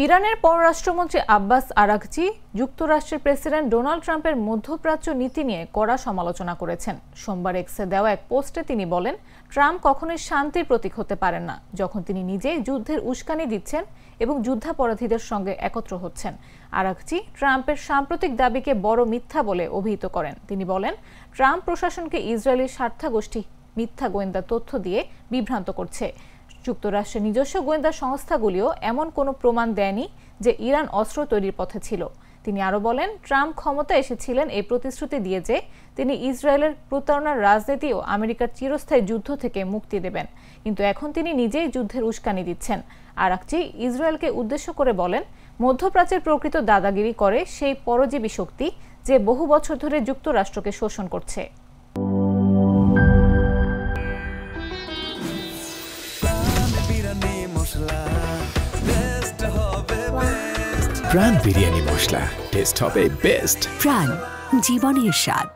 ইরানের পররাষ্ট্রমন্ত্রী Abbas Araghchi যুক্তরাষ্ট্রের প্রেসিডেন্ট ডোনাল্ড ট্রাম্পের মধ্যপ্রাচ্য নীতি নিয়ে কড়া সমালোচনা করেছেন। সোমবার এক্সে দেওয়া এক পোস্টে তিনি বলেন, ট্রাম্প কখনোই শান্তির প্রতীক হতে পারেন না যখন তিনি নিজেই যুদ্ধের উস্কানি দিচ্ছেন এবং যুদ্ধাপরাধীদের সঙ্গে একত্র হচ্ছেন। আরাঘচি ট্রাম্পের সাম্প্রতিক দাবিকে বড় মিথ্যা বলে অভিহিত করেন। তিনি বলেন, ট্রাম্প প্রশাসনকে ইসরায়েলি স্বার্থাগোষ্ঠী মিথ্যা গোয়েন্দা তথ্য দিয়ে বিভ্রান্ত করছে। যুক্তরাষ্ট্রের নিজস্ব গোয়েন্দা সংস্থাগুলিও এমন কোনো প্রমাণ দেয়নি যে ইরান অস্ত্র তৈরির পথে ছিল। তিনি আরও বলেন, ট্রাম্প ক্ষমতায় এসেছিলেন এই প্রতিশ্রুতি দিয়ে যে তিনি ইসরায়েলের প্রতারণার রাজনীতি ও আমেরিকার চিরস্থায়ী যুদ্ধ থেকে মুক্তি দেবেন, কিন্তু এখন তিনি নিজেই যুদ্ধের উস্কানি দিচ্ছেন। আরাঘচি ইসরায়েলকে উদ্দেশ্য করে বলেন, মধ্যপ্রাচ্যের প্রকৃত দাদাগিরি করে সেই পরজীবী শক্তি যে বহু বছর ধরে যুক্তরাষ্ট্রকে শোষণ করছে। প্রাণ বিরিয়ানি মশলা টেস্ট হবে বেস্ট। প্রাণ, জীবনের স্বাদ।